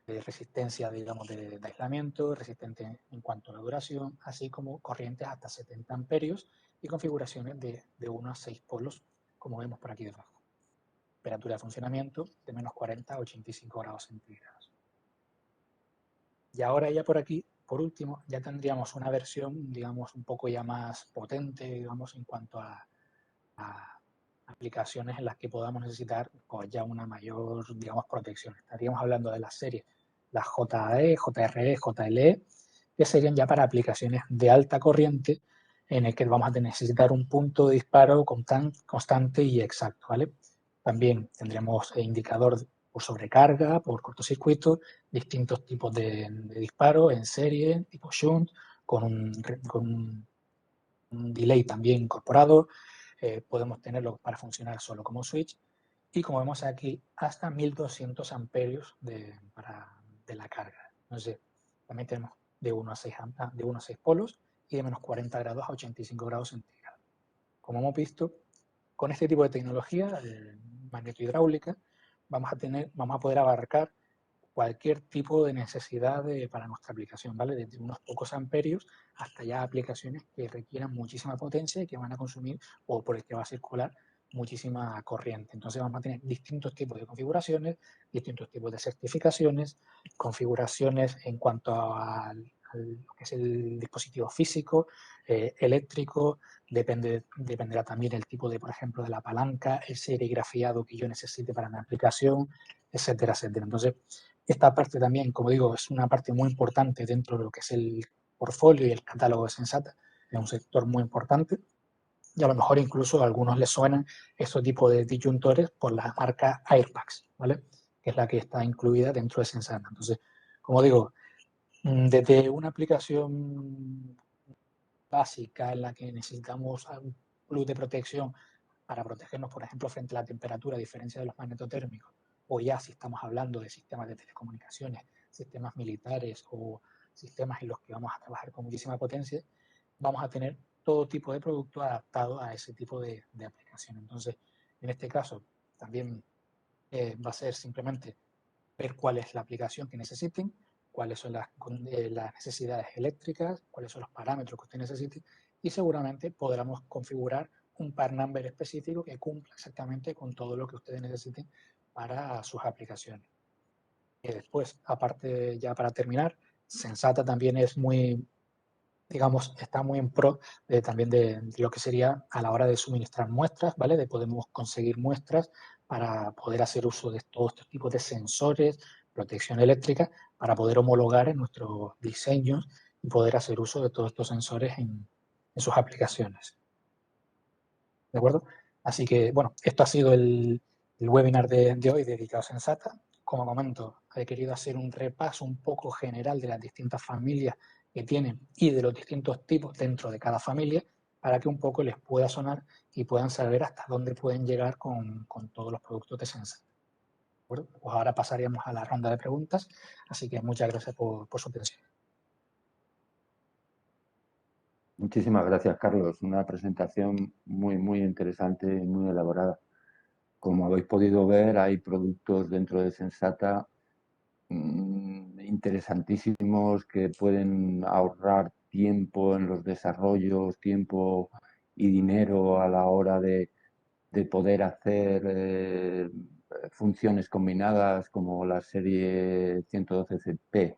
resistencia, digamos, de aislamiento, resistente en cuanto a la duración, así como corrientes hasta 70 amperios y configuraciones de 1 a 6 polos, como vemos por aquí debajo. Temperatura de funcionamiento de menos 40 a 85 grados centígrados. Y ahora ya por aquí, por último, ya tendríamos una versión, digamos, un poco ya más potente, digamos, en cuanto a aplicaciones en las que podamos necesitar pues, ya una mayor, digamos, protección. Estaríamos hablando de las series, las JAE, JRE, JLE, que serían ya para aplicaciones de alta corriente en el que vamos a necesitar un punto de disparo constante y exacto, ¿vale? También tendremos indicador por sobrecarga, por cortocircuito, distintos tipos de disparo en serie, tipo shunt, con un delay también incorporado. Podemos tenerlo para funcionar solo como switch, y como vemos aquí, hasta 1200 amperios de la carga. Entonces, también tenemos de 1 a 6, de 1 a 6 polos y de menos 40 grados a 85 grados centígrados. Como hemos visto, con este tipo de tecnología magnetohidráulica vamos a poder abarcar cualquier tipo de necesidad para nuestra aplicación, ¿vale? Desde unos pocos amperios hasta ya aplicaciones que requieran muchísima potencia y que van a consumir o por el que va a circular muchísima corriente. Entonces vamos a tener distintos tipos de configuraciones, distintos tipos de certificaciones, configuraciones en cuanto a lo que es el dispositivo físico, eléctrico, dependerá también el tipo de, por ejemplo, de la palanca, el serigrafiado que yo necesite para mi aplicación, etcétera, etcétera. Entonces, esta parte también, como digo, es una parte muy importante dentro de lo que es el portfolio y el catálogo de Sensata. Es un sector muy importante y a lo mejor incluso a algunos les suenan estos tipos de disyuntores por la marca Airpax, ¿vale? Que es la que está incluida dentro de Sensata. Entonces, como digo, desde una aplicación básica en la que necesitamos un plus de protección para protegernos, por ejemplo, frente a la temperatura, a diferencia de los magnetotérmicos, o ya si estamos hablando de sistemas de telecomunicaciones, sistemas militares o sistemas en los que vamos a trabajar con muchísima potencia, vamos a tener todo tipo de producto adaptado a ese tipo de aplicación. Entonces, en este caso, también va a ser simplemente ver cuál es la aplicación que necesiten, cuáles son las necesidades eléctricas, cuáles son los parámetros que usted necesite, y seguramente podremos configurar un part number específico que cumpla exactamente con todo lo que ustedes necesiten para sus aplicaciones. Y después, aparte, ya para terminar, Sensata también es muy, digamos, está muy en pro también de lo que sería a la hora de suministrar muestras, ¿vale? De podemos conseguir muestras para poder hacer uso de todos estos tipos de sensores, protección eléctrica, para poder homologar en nuestros diseños y poder hacer uso de todos estos sensores en sus aplicaciones. ¿De acuerdo? Así que, bueno, esto ha sido el webinar de hoy dedicado a Sensata. Como comento, he querido hacer un repaso un poco general de las distintas familias que tienen y de los distintos tipos dentro de cada familia para que un poco les pueda sonar y puedan saber hasta dónde pueden llegar con todos los productos de Sensata. ¿De acuerdo? Pues ahora pasaríamos a la ronda de preguntas, así que muchas gracias por su atención. Muchísimas gracias, Carlos. Una presentación muy, muy interesante y muy elaborada. Como habéis podido ver, hay productos dentro de Sensata interesantísimos que pueden ahorrar tiempo en los desarrollos, tiempo y dinero a la hora de poder hacer funciones combinadas como la serie 112CP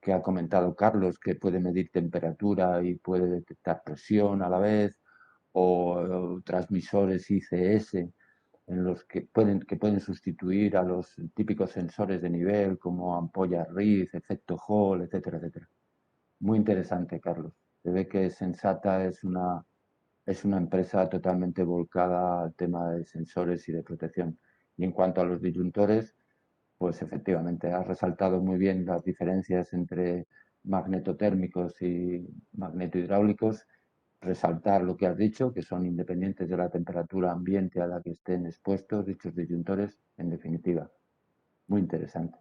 que ha comentado Carlos, que puede medir temperatura y puede detectar presión a la vez, o transmisores ICS en los que pueden sustituir a los típicos sensores de nivel como ampolla Reed, efecto Hall, etcétera, etcétera. Muy interesante, Carlos. Se ve que Sensata es una empresa totalmente volcada al tema de sensores y de protección. Y en cuanto a los disyuntores, pues efectivamente has resaltado muy bien las diferencias entre magnetotérmicos y magnetohidráulicos. Resaltar lo que has dicho, que son independientes de la temperatura ambiente a la que estén expuestos dichos disyuntores, en definitiva. Muy interesante.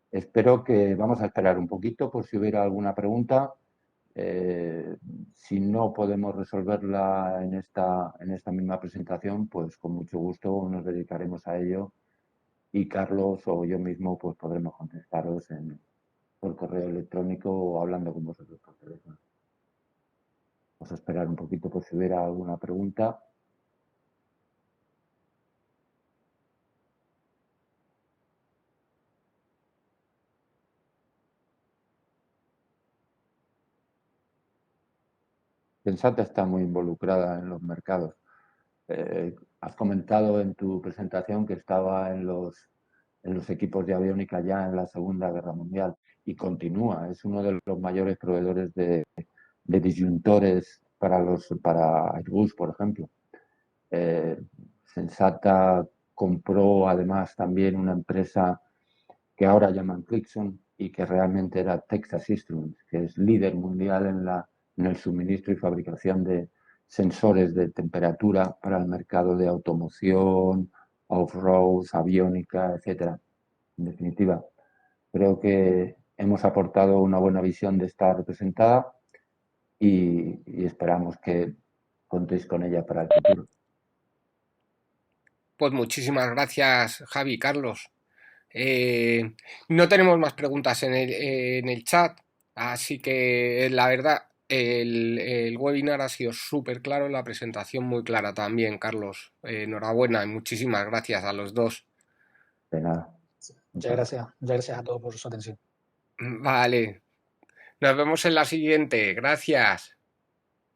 Espero que vamos a esperar un poquito por si hubiera alguna pregunta. Si no podemos resolverla en esta misma presentación, pues con mucho gusto nos dedicaremos a ello y Carlos o yo mismo pues podremos contestaros por correo electrónico o hablando con vosotros por teléfono. Vamos a esperar un poquito por si hubiera alguna pregunta. Sensata está muy involucrada en los mercados. Has comentado en tu presentación que estaba en los equipos de aviónica ya en la Segunda Guerra Mundial y continúa. Es uno de los mayores proveedores de disyuntores para Airbus, por ejemplo. Sensata compró además también una empresa que ahora llaman Clixon y que realmente era Texas Instruments, que es líder mundial en el suministro y fabricación de sensores de temperatura para el mercado de automoción, off-road, aviónica, etcétera. En definitiva, creo que hemos aportado una buena visión de esta representada y esperamos que contéis con ella para el futuro. Pues muchísimas gracias, Javi, Carlos. No tenemos más preguntas en el chat, así que la verdad, el webinar ha sido súper claro, la presentación muy clara también, Carlos. Enhorabuena y muchísimas gracias a los dos. De nada. Muchas gracias a todos por su atención. Vale, nos vemos en la siguiente. Gracias.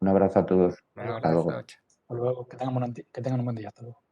Un abrazo a todos. Un Hasta luego. abrazo. Hasta luego, que tengan un buen día. Hasta luego.